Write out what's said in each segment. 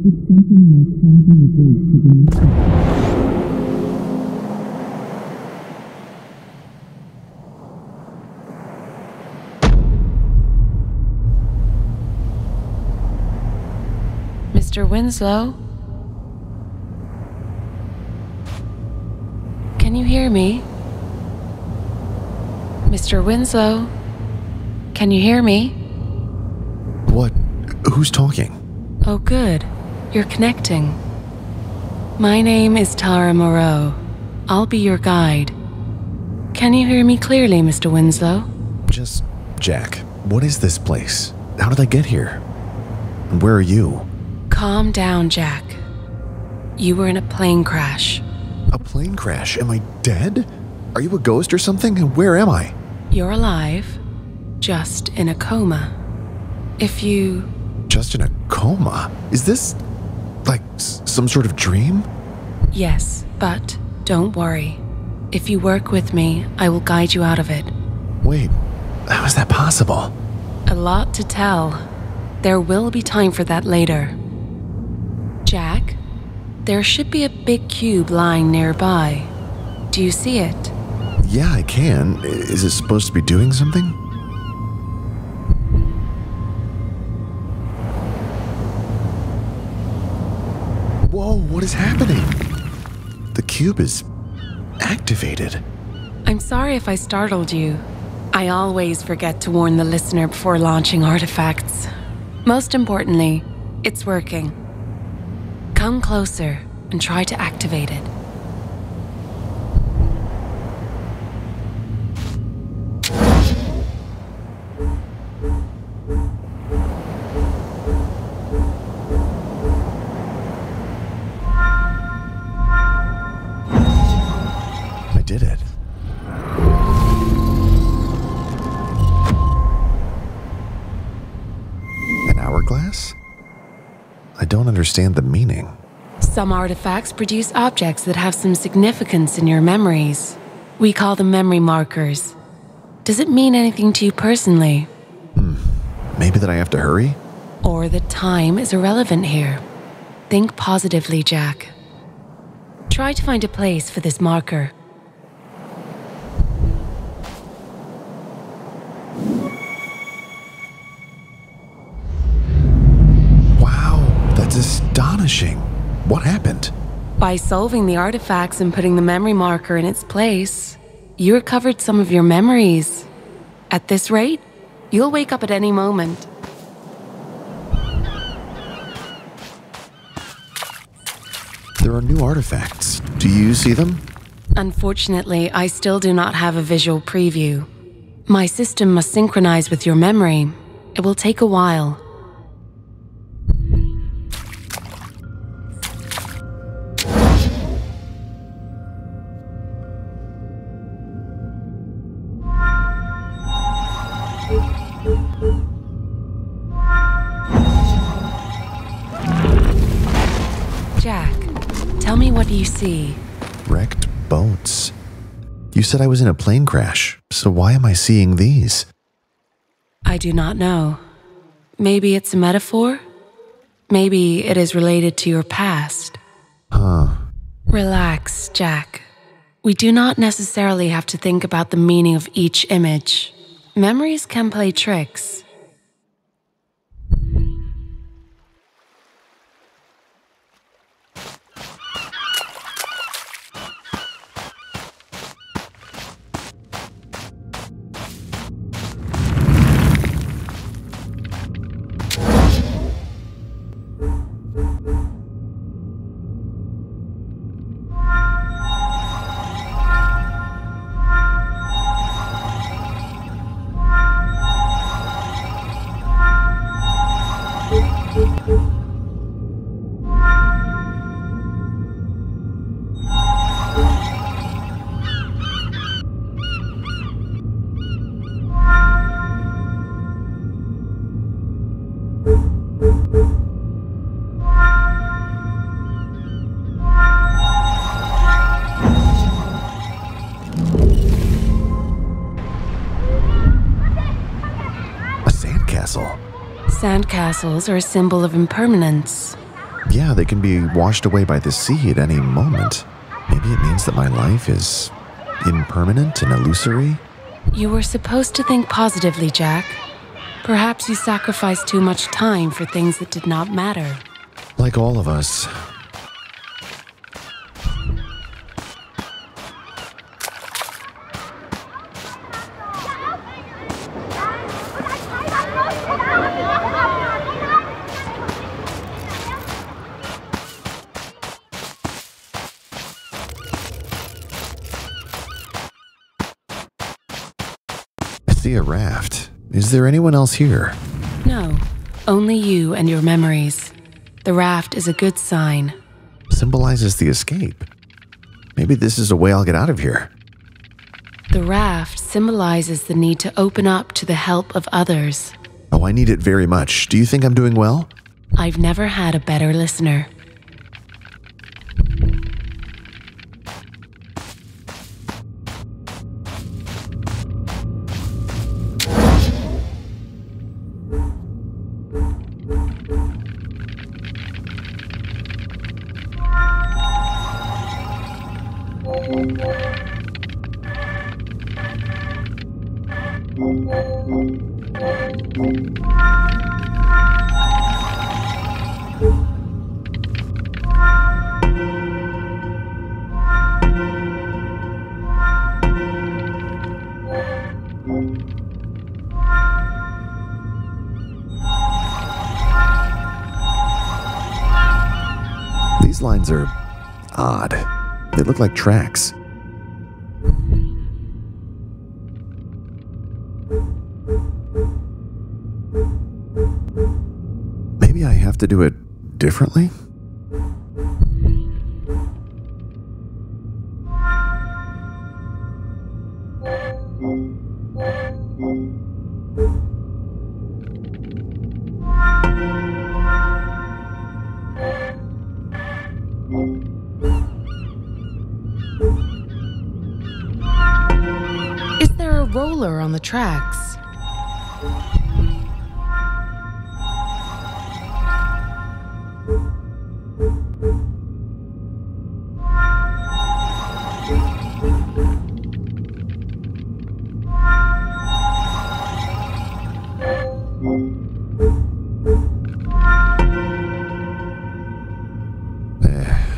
It's something like causing a gate to the next one. Mr. Winslow? Can you hear me? Mr. Winslow? Can you hear me? What? Who's talking? Oh, good. You're connecting. My name is Tara Moreau. I'll be your guide. Can you hear me clearly, Mr. Winslow? Just Jack. What is this place? How did I get here? And where are you? Calm down, Jack. You were in a plane crash. A plane crash? Am I dead? Are you a ghost or something? And where am I? You're alive, just in a coma. If you... Just in a coma? Is this like some sort of dream? Yes, but don't worry. If you work with me, I will guide you out of it. Wait, how is that possible? A lot to tell. There will be time for that later. Jack, there should be a big cube lying nearby. Do you see it? Yeah, I can. Is it supposed to be doing something? Whoa, what is happening? The cube is activated. I'm sorry if I startled you. I always forget to warn the listener before launching artifacts. Most importantly, it's working. Come closer and try to activate it. I did it. An hourglass? I don't understand the meaning. Some artifacts produce objects that have some significance in your memories. We call them memory markers. Does it mean anything to you personally? Maybe that I have to hurry? Or that time is irrelevant here? Think positively, Jack. Try to find a place for this marker. Wow, that's astonishing. What happened? By solving the artifacts and putting the memory marker in its place, you recovered some of your memories. At this rate, you'll wake up at any moment. There are new artifacts. Do you see them? Unfortunately, I still do not have a visual preview. My system must synchronize with your memory. It will take a while. Jack, tell me, what do you see? Wrecked boats. You said I was in a plane crash, so why am I seeing these? I do not know. Maybe it's a metaphor? Maybe it is related to your past. Huh. Relax, Jack. We do not necessarily have to think about the meaning of each image. Memories can play tricks. A sandcastle. Sandcastles are a symbol of impermanence. Yeah, they can be washed away by the sea at any moment. Maybe it means that my life is impermanent and illusory? You were supposed to think positively, Jack. Perhaps you sacrificed too much time for things that did not matter. Like all of us. I see a raft. Is there anyone else here? No, only you and your memories. The raft is a good sign. Symbolizes the escape. Maybe this is a way I'll get out of here. The raft symbolizes the need to open up to the help of others. Oh, I need it very much. Do you think I'm doing well? I've never had a better listener. These lines are odd. They look like tracks. Maybe I have to do it differently? Is there a roller on the tracks?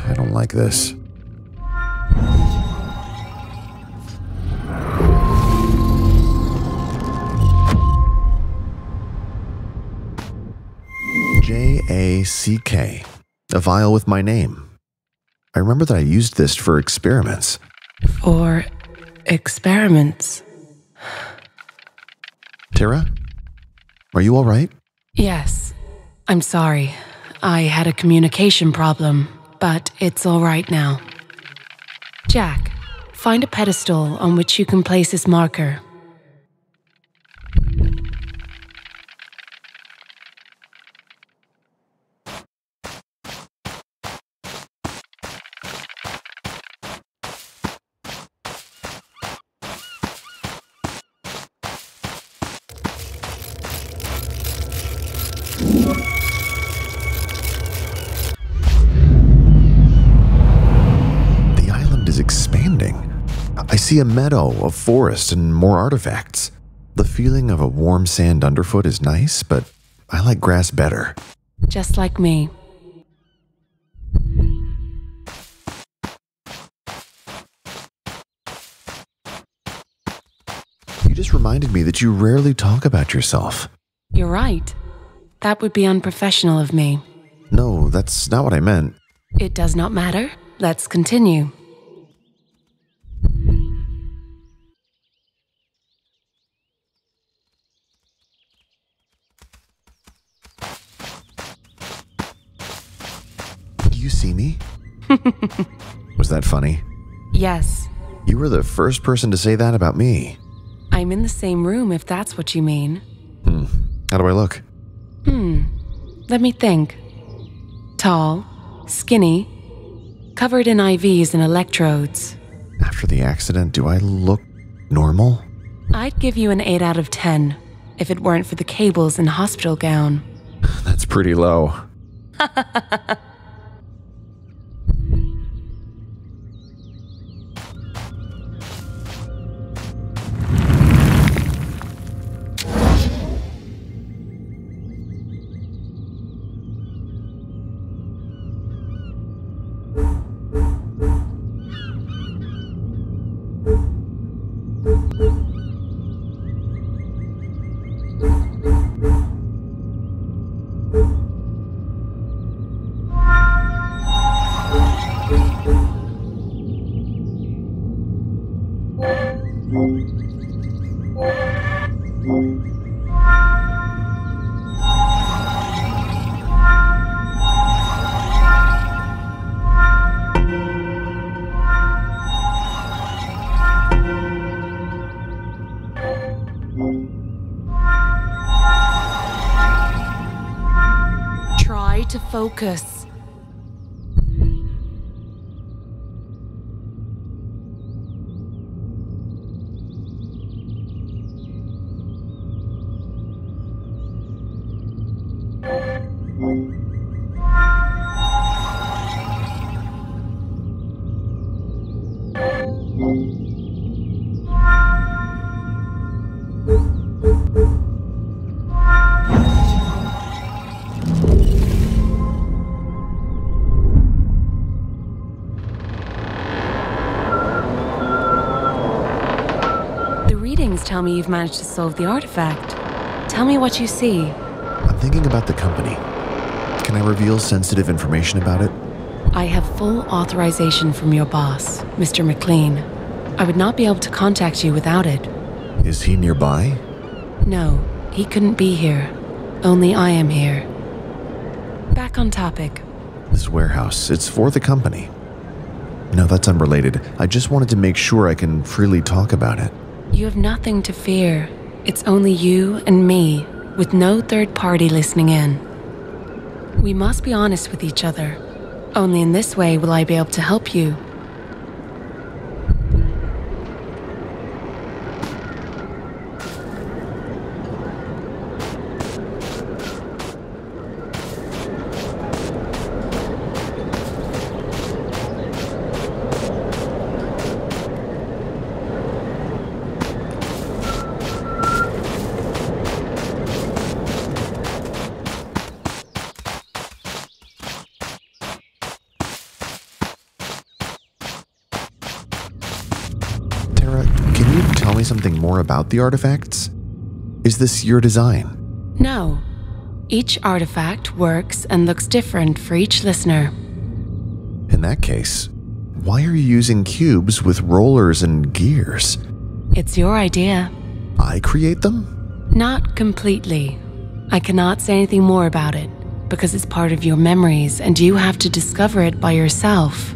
I don't like this. Jack. A vial with my name. I remember that I used this for experiments. For experiments? Tara? Are you all right? Yes. I'm sorry. I had a communication problem, but it's all right now. Jack, find a pedestal on which you can place this marker. Expanding. I see a meadow, a forest, and more artifacts. The feeling of a warm sand underfoot is nice, but I like grass better. Just like me. You just reminded me that you rarely talk about yourself. You're right. That would be unprofessional of me. No, that's not what I meant. It does not matter. Let's continue. Do you see me? Was that funny? Yes. You were the first person to say that about me. I'm in the same room if that's what you mean. How do I look? Let me think. Tall, skinny, covered in IVs and electrodes. After the accident, do I look normal? I'd give you an 8 out of 10 if it weren't for the cables and hospital gown. That's pretty low. Try to focus. Tell me you've managed to solve the artifact. Tell me what you see. I'm thinking about the company. Can I reveal sensitive information about it? I have full authorization from your boss, Mr. McLean. I would not be able to contact you without it. Is he nearby? No, he couldn't be here. Only I am here. Back on topic. This warehouse, it's for the company. No, that's unrelated. I just wanted to make sure I can freely talk about it. You have nothing to fear. It's only you and me, with no third party listening in. We must be honest with each other. Only in this way will I be able to help you. Tell me something more about the artifacts? Is this your design? No. Each artifact works and looks different for each listener. In that case, why are you using cubes with rollers and gears? It's your idea. I create them? Not completely. I cannot say anything more about it, because it's part of your memories and you have to discover it by yourself.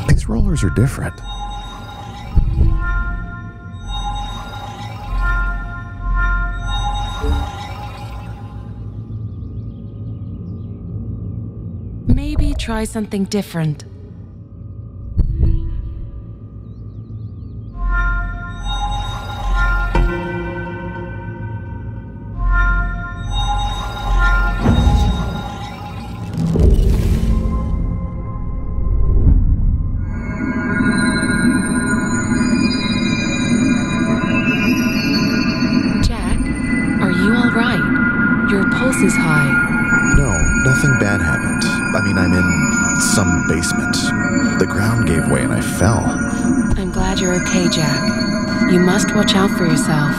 These rollers are different. Maybe try something different. Jack, are you all right? Your pulse is high. No, nothing bad happened. I mean, I'm in some basement. The ground gave way and I fell. I'm glad you're okay, Jack. You must watch out for yourself.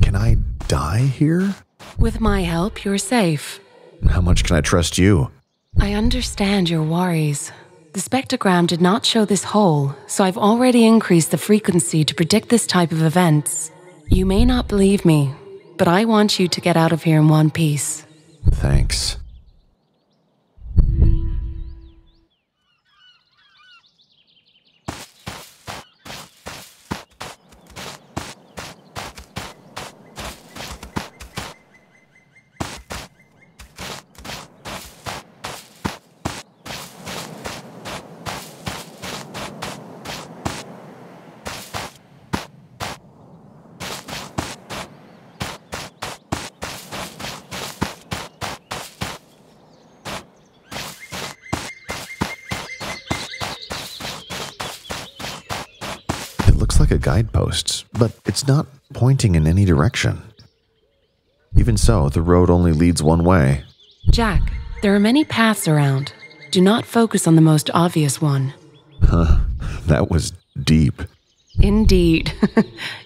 Can I die here? With my help, you're safe. How much can I trust you? I understand your worries. The spectrogram did not show this hole, so I've already increased the frequency to predict this type of events. You may not believe me, but I want you to get out of here in one piece. Thanks. like a guidepost, but it's not pointing in any direction. Even so, the road only leads one way. Jack, there are many paths around. Do not focus on the most obvious one. Huh, that was deep. Indeed.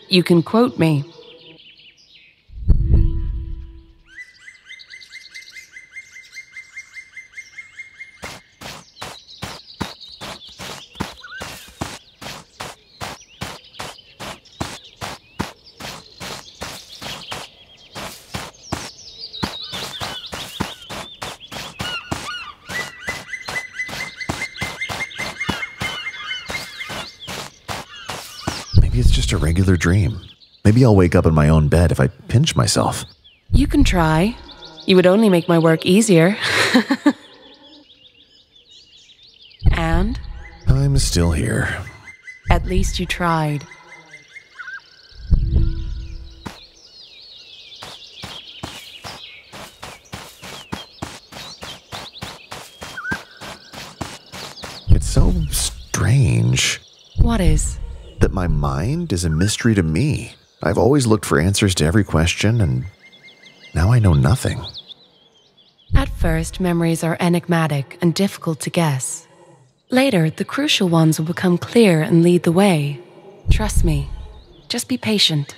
You can quote me. Maybe it's just a regular dream. Maybe I'll wake up in my own bed if I pinch myself. You can try. You would only make my work easier. And? I'm still here. At least you tried. It's so strange. What is? That my mind is a mystery to me. I've always looked for answers to every question, and now I know nothing. At first, memories are enigmatic and difficult to guess. Later, the crucial ones will become clear and lead the way. Trust me. Just be patient.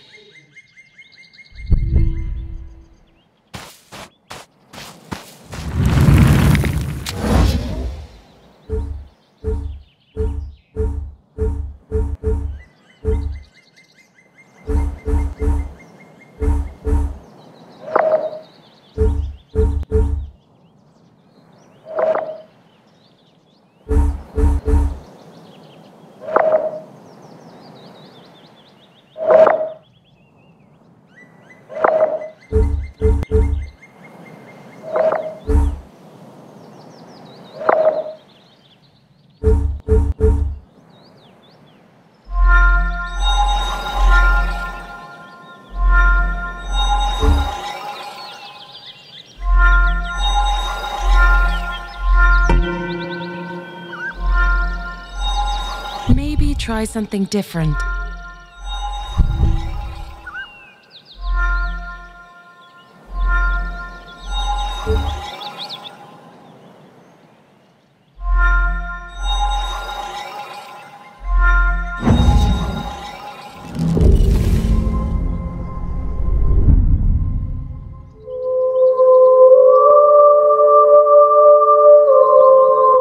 Maybe try something different.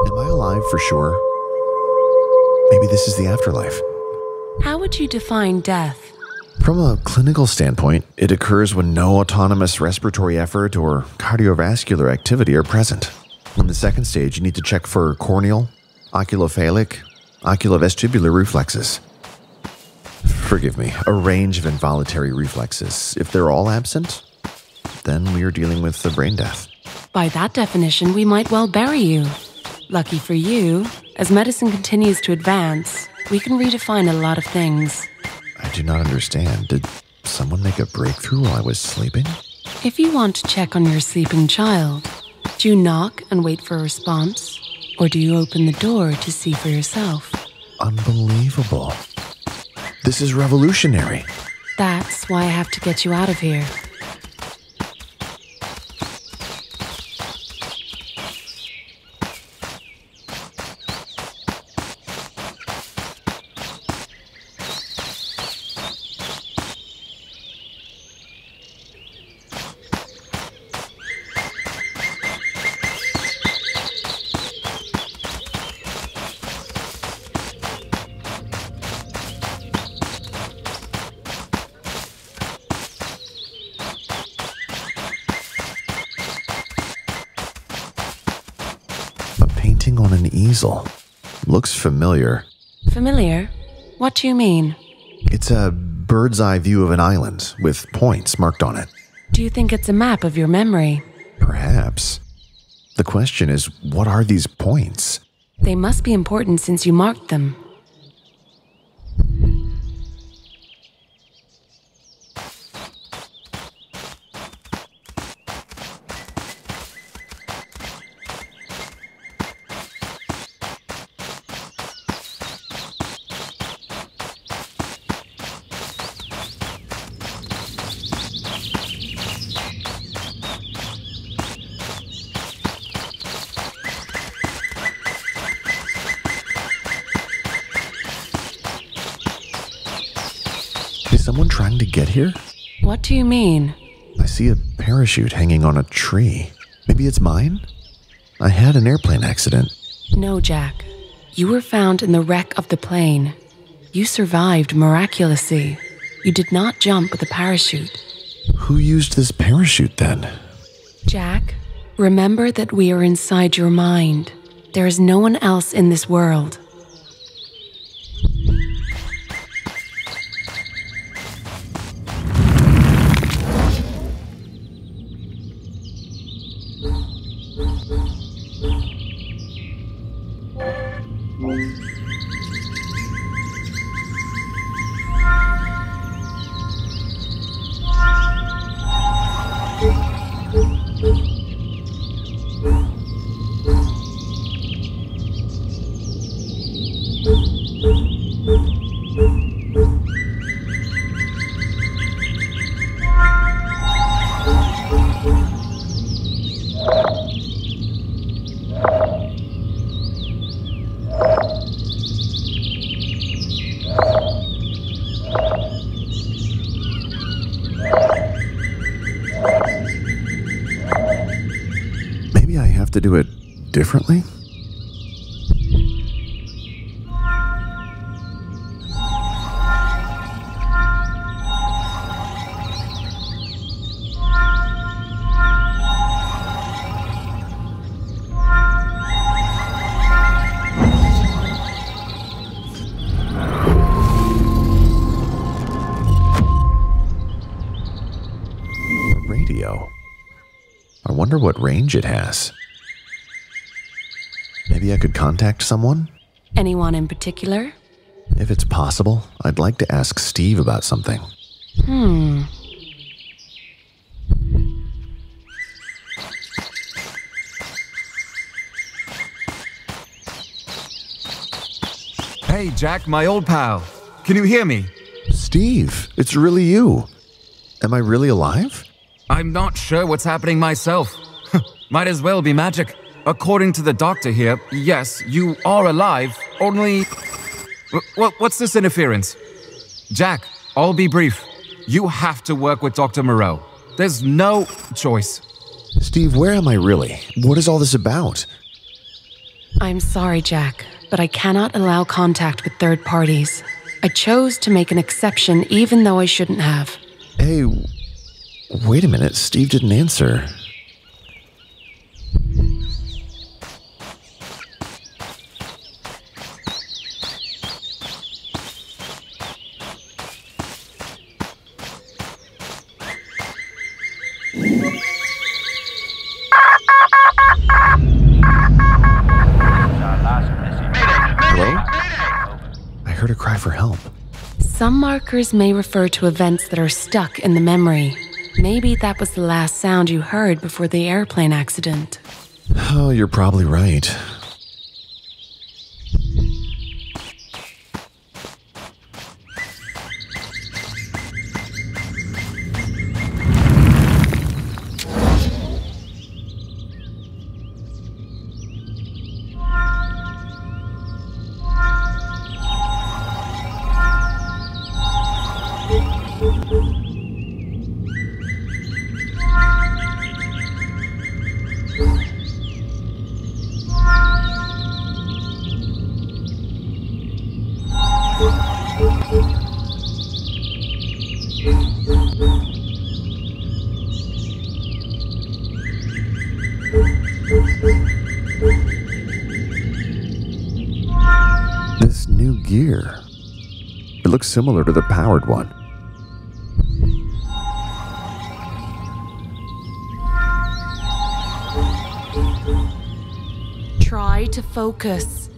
Am I alive for sure? Maybe this is the afterlife. How would you define death? From a clinical standpoint, it occurs when no autonomous respiratory effort or cardiovascular activity are present. In the second stage, you need to check for corneal, oculophalic, oculovestibular reflexes. Forgive me, a range of involuntary reflexes. If they're all absent, then we are dealing with a brain death. By that definition, we might well bury you. Lucky for you, as medicine continues to advance, we can redefine a lot of things. I do not understand. Did someone make a breakthrough while I was sleeping? If you want to check on your sleeping child, do you knock and wait for a response? Or do you open the door to see for yourself? Unbelievable. This is revolutionary. That's why I have to get you out of here. On an easel. Looks familiar. Familiar? What do you mean? It's a bird's eye view of an island with points marked on it. Do you think it's a map of your memory? Perhaps. The question is, what are these points? They must be important since you marked them. someone trying to get here? What do you mean? I see a parachute hanging on a tree. Maybe it's mine? I had an airplane accident. No, Jack. You were found in the wreck of the plane. You survived miraculously. You did not jump with a parachute. Who used this parachute then? Jack, remember that we are inside your mind. There is no one else in this world. Maybe I have to do it differently? Radio. I wonder what range it has. Maybe I could contact someone? Anyone in particular? If it's possible, I'd like to ask Steve about something. Hey, Jack, my old pal. Can you hear me? Steve, it's really you. Am I really alive? I'm not sure what's happening myself. Might as well be magic. According to the doctor here, yes, you are alive, only... What's this interference? Jack, I'll be brief. You have to work with Dr. Moreau. There's no choice. Steve, where am I really? What is all this about? I'm sorry, Jack, but I cannot allow contact with third parties. I chose to make an exception even though I shouldn't have. Hey, wait a minute. Steve didn't answer. Hello? I heard a cry for help. Some markers may refer to events that are stuck in the memory. Maybe that was the last sound you heard before the airplane accident. Oh, you're probably right. This new gear. It looks similar to the powered one. Try to focus.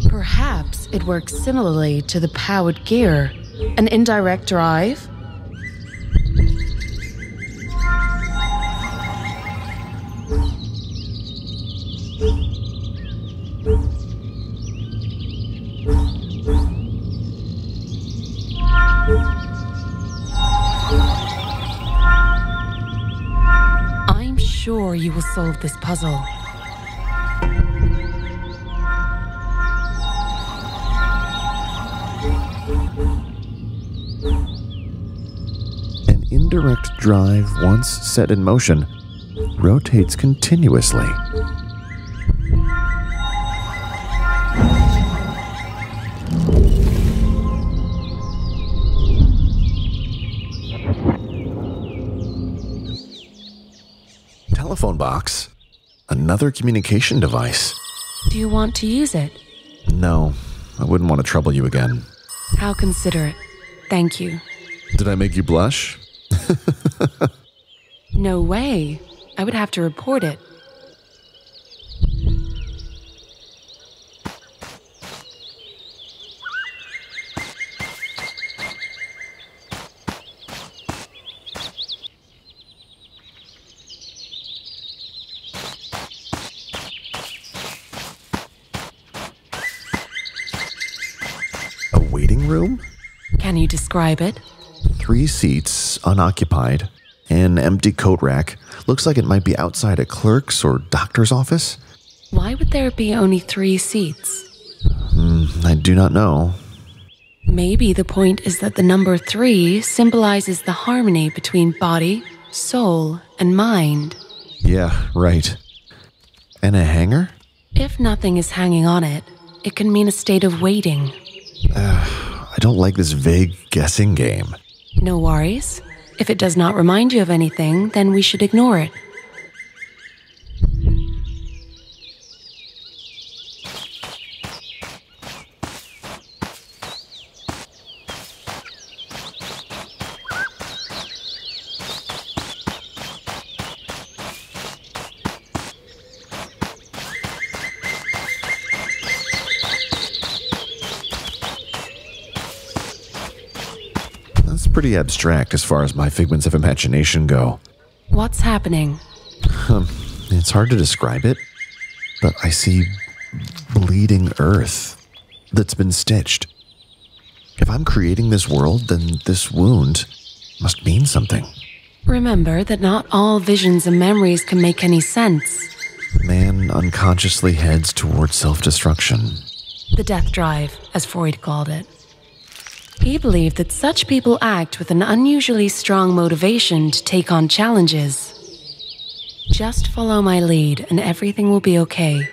Perhaps it works similarly to the powered gear, an indirect drive. I'm sure you will solve this puzzle. An indirect drive, once set in motion, rotates continuously. Telephone box. Another communication device. Do you want to use it? No, I wouldn't want to trouble you again. How considerate. Thank you. Did I make you blush? No way. I would have to report it. A waiting room? Can you describe it? 3 seats, unoccupied. An empty coat rack. Looks like it might be outside a clerk's or doctor's office. Why would there be only 3 seats? I do not know. Maybe the point is that the number 3 symbolizes the harmony between body, soul, and mind. Yeah, right. And a hanger? If nothing is hanging on it, it can mean a state of waiting. I don't like this vague guessing game. No worries. If it does not remind you of anything, then we should ignore it. That's pretty abstract as far as my figments of imagination go. What's happening? It's hard to describe it, but I see bleeding earth that's been stitched. If I'm creating this world, then this wound must mean something. Remember that not all visions and memories can make any sense. Man unconsciously heads toward self-destruction. The death drive, as Freud called it. He believed that such people act with an unusually strong motivation to take on challenges. Just follow my lead and everything will be okay.